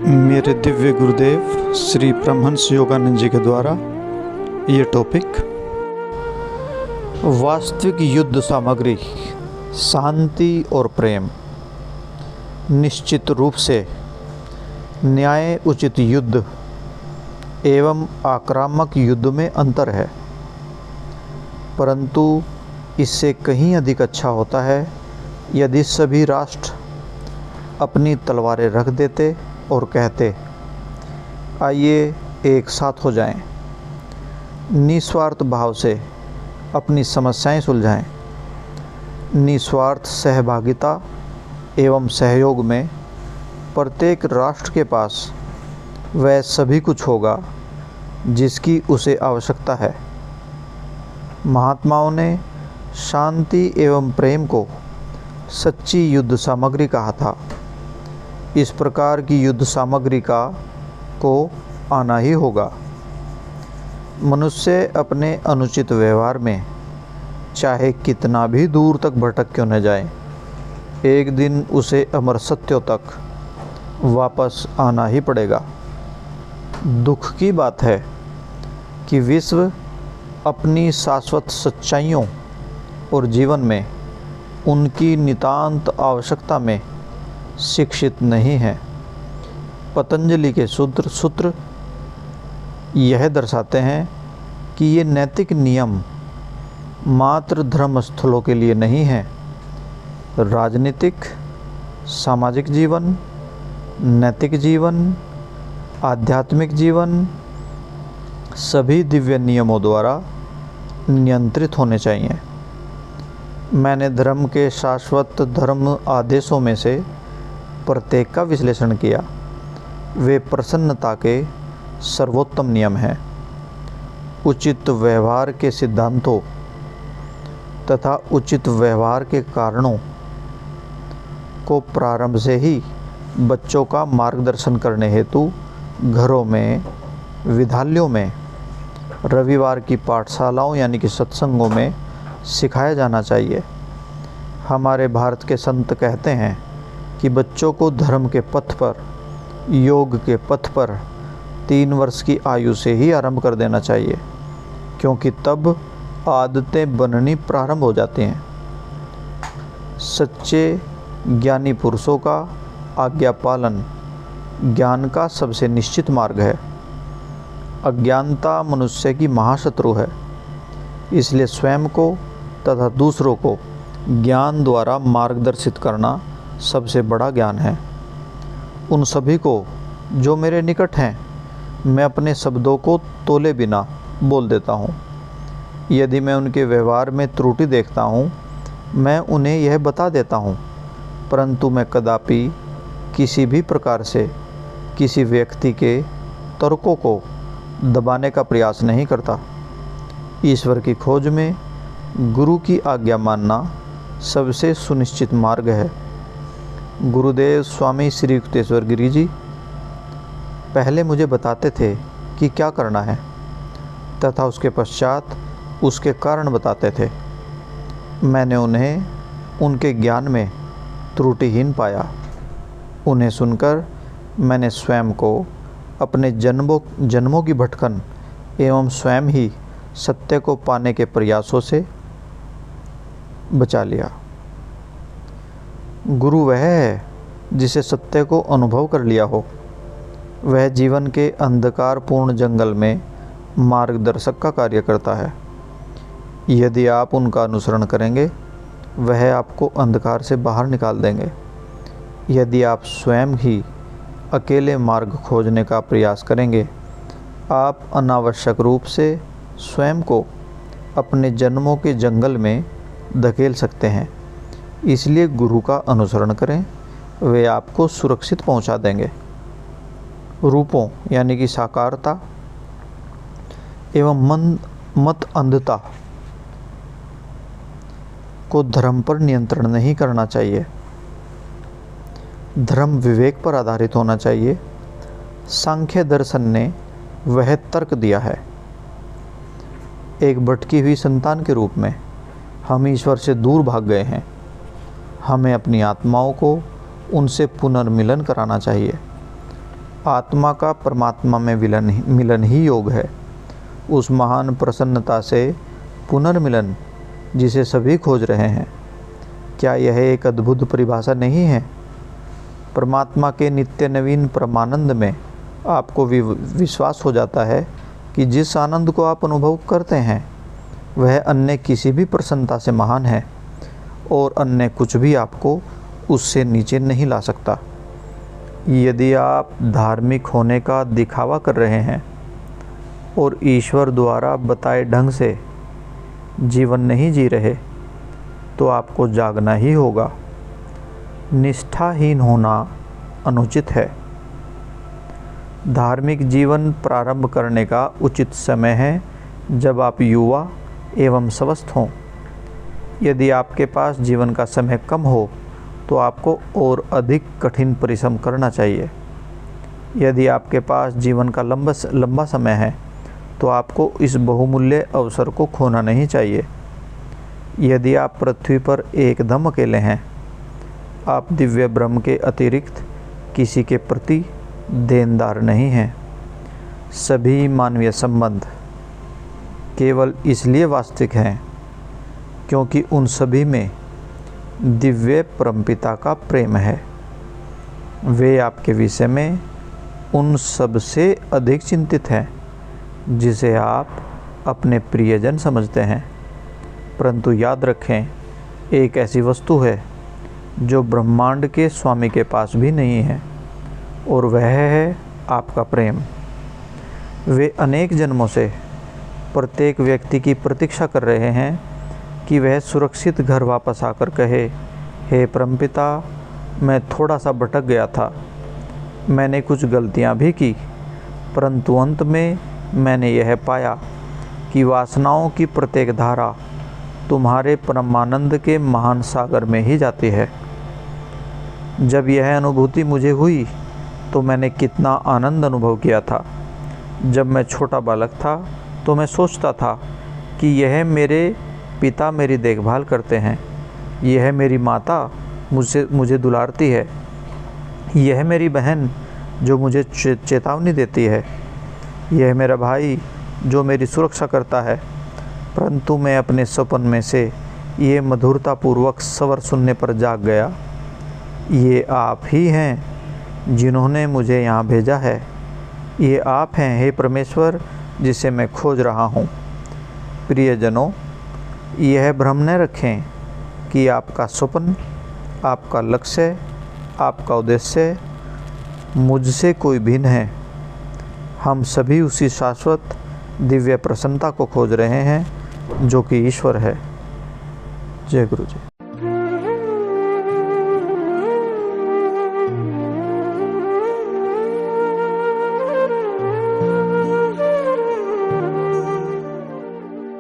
मेरे दिव्य गुरुदेव श्री परमहंस योगानंद जी के द्वारा ये टॉपिक वास्तविक युद्ध सामग्री शांति और प्रेम। निश्चित रूप से न्याय उचित युद्ध एवं आक्रामक युद्ध में अंतर है, परंतु इससे कहीं अधिक अच्छा होता है यदि सभी राष्ट्र अपनी तलवारें रख देते और कहते, आइए एक साथ हो जाएं, निस्वार्थ भाव से अपनी समस्याएं सुलझाएं। निस्वार्थ सहभागिता एवं सहयोग में प्रत्येक राष्ट्र के पास वह सभी कुछ होगा जिसकी उसे आवश्यकता है। महात्माओं ने शांति एवं प्रेम को सच्ची युद्ध सामग्री कहा था। इस प्रकार की युद्ध सामग्री को आना ही होगा। मनुष्य अपने अनुचित व्यवहार में चाहे कितना भी दूर तक भटक क्यों न जाए, एक दिन उसे अमर सत्यों तक वापस आना ही पड़ेगा। दुख की बात है कि विश्व अपनी शाश्वत सच्चाइयों और जीवन में उनकी नितांत आवश्यकता में शिक्षित नहीं है। पतंजलि के सूत्र यह दर्शाते हैं कि ये नैतिक नियम मात्र धर्मस्थलों के लिए नहीं हैं। राजनीतिक, सामाजिक जीवन, नैतिक जीवन, आध्यात्मिक जीवन सभी दिव्य नियमों द्वारा नियंत्रित होने चाहिए। मैंने धर्म के शाश्वत धर्म आदेशों में से प्रत्येक का विश्लेषण किया। वे प्रसन्नता के सर्वोत्तम नियम हैं। उचित व्यवहार के सिद्धांतों तथा उचित व्यवहार के कारणों को प्रारंभ से ही बच्चों का मार्गदर्शन करने हेतु घरों में, विद्यालयों में, रविवार की पाठशालाओं यानी कि सत्संगों में सिखाया जाना चाहिए। हमारे भारत के संत कहते हैं कि बच्चों को धर्म के पथ पर, योग के पथ पर 3 वर्ष की आयु से ही आरंभ कर देना चाहिए, क्योंकि तब आदतें बननी प्रारंभ हो जाती हैं। सच्चे ज्ञानी पुरुषों का आज्ञा पालन ज्ञान का सबसे निश्चित मार्ग है। अज्ञानता मनुष्य की महाशत्रु है, इसलिए स्वयं को तथा दूसरों को ज्ञान द्वारा मार्गदर्शित करना सबसे बड़ा ज्ञान है। उन सभी को जो मेरे निकट हैं मैं अपने शब्दों को तोले बिना बोल देता हूँ। यदि मैं उनके व्यवहार में त्रुटि देखता हूँ मैं उन्हें यह बता देता हूँ, परंतु मैं कदापि किसी भी प्रकार से किसी व्यक्ति के तर्कों को दबाने का प्रयास नहीं करता। ईश्वर की खोज में गुरु की आज्ञा मानना सबसे सुनिश्चित मार्ग है। गुरुदेव स्वामी श्री युक्तेश्वर गिरि जी पहले मुझे बताते थे कि क्या करना है तथा उसके पश्चात उसके कारण बताते थे। मैंने उन्हें उनके ज्ञान में त्रुटिहीन पाया। उन्हें सुनकर मैंने स्वयं को अपने जन्मों की भटकन एवं स्वयं ही सत्य को पाने के प्रयासों से बचा लिया। गुरु वह है जिसे सत्य को अनुभव कर लिया हो। वह जीवन के अंधकारपूर्ण जंगल में मार्गदर्शक का कार्य करता है। यदि आप उनका अनुसरण करेंगे वह आपको अंधकार से बाहर निकाल देंगे। यदि आप स्वयं ही अकेले मार्ग खोजने का प्रयास करेंगे आप अनावश्यक रूप से स्वयं को अपने जन्मों के जंगल में धकेल सकते हैं। इसलिए गुरु का अनुसरण करें, वे आपको सुरक्षित पहुंचा देंगे। रूपों यानी कि साकारता एवं मत अंधता को धर्म पर नियंत्रण नहीं करना चाहिए। धर्म विवेक पर आधारित होना चाहिए। सांख्य दर्शन ने वह तर्क दिया है। एक भटकी हुई संतान के रूप में हम ईश्वर से दूर भाग गए हैं। हमें अपनी आत्माओं को उनसे पुनर्मिलन कराना चाहिए। आत्मा का परमात्मा में मिलन ही योग है। उस महान प्रसन्नता से पुनर्मिलन जिसे सभी खोज रहे हैं, क्या यह एक अद्भुत परिभाषा नहीं है? परमात्मा के नित्य नवीन परमानंद में आपको विश्वास हो जाता है कि जिस आनंद को आप अनुभव करते हैं वह अन्य किसी भी प्रसन्नता से महान है और अन्य कुछ भी आपको उससे नीचे नहीं ला सकता। यदि आप धार्मिक होने का दिखावा कर रहे हैं और ईश्वर द्वारा बताए ढंग से जीवन नहीं जी रहे तो आपको जागना ही होगा। निष्ठाहीन होना अनुचित है। धार्मिक जीवन प्रारंभ करने का उचित समय है जब आप युवा एवं स्वस्थ हों। यदि आपके पास जीवन का समय कम हो तो आपको और अधिक कठिन परिश्रम करना चाहिए। यदि आपके पास जीवन का लंबा समय है तो आपको इस बहुमूल्य अवसर को खोना नहीं चाहिए। यदि आप पृथ्वी पर एकदम अकेले हैं, आप दिव्य ब्रह्म के अतिरिक्त किसी के प्रति देनदार नहीं हैं। सभी मानवीय संबंध केवल इसलिए वास्तविक हैं क्योंकि उन सभी में दिव्य परमपिता का प्रेम है। वे आपके विषय में उन सबसे अधिक चिंतित हैं जिसे आप अपने प्रियजन समझते हैं। परंतु याद रखें, एक ऐसी वस्तु है जो ब्रह्मांड के स्वामी के पास भी नहीं है और वह है आपका प्रेम। वे अनेक जन्मों से प्रत्येक व्यक्ति की प्रतीक्षा कर रहे हैं कि वह सुरक्षित घर वापस आकर कहे, हे परमपिता, मैं थोड़ा सा भटक गया था, मैंने कुछ गलतियां भी की, परंतु अंत में मैंने यह पाया कि वासनाओं की प्रत्येक धारा तुम्हारे परमानंद के महान सागर में ही जाती है। जब यह अनुभूति मुझे हुई तो मैंने कितना आनंद अनुभव किया था। जब मैं छोटा बालक था तो मैं सोचता था कि यह मेरे पिता मेरी देखभाल करते हैं, यह मेरी माता मुझे दुलारती है, यह मेरी बहन जो मुझे चेतावनी देती है, यह मेरा भाई जो मेरी सुरक्षा करता है। परंतु मैं अपने सपन में से ये मधुरतापूर्वक स्वर सुनने पर जाग गया, ये आप ही हैं जिन्होंने मुझे यहाँ भेजा है। ये आप हैं, हे परमेश्वर, जिसे मैं खोज रहा हूँ। प्रियजनों, यह भ्रम न रखें कि आपका स्वप्न, आपका लक्ष्य, आपका उद्देश्य मुझसे कोई भिन्न है। हम सभी उसी शाश्वत दिव्य प्रसन्नता को खोज रहे हैं जो कि ईश्वर है। जय गुरु जी।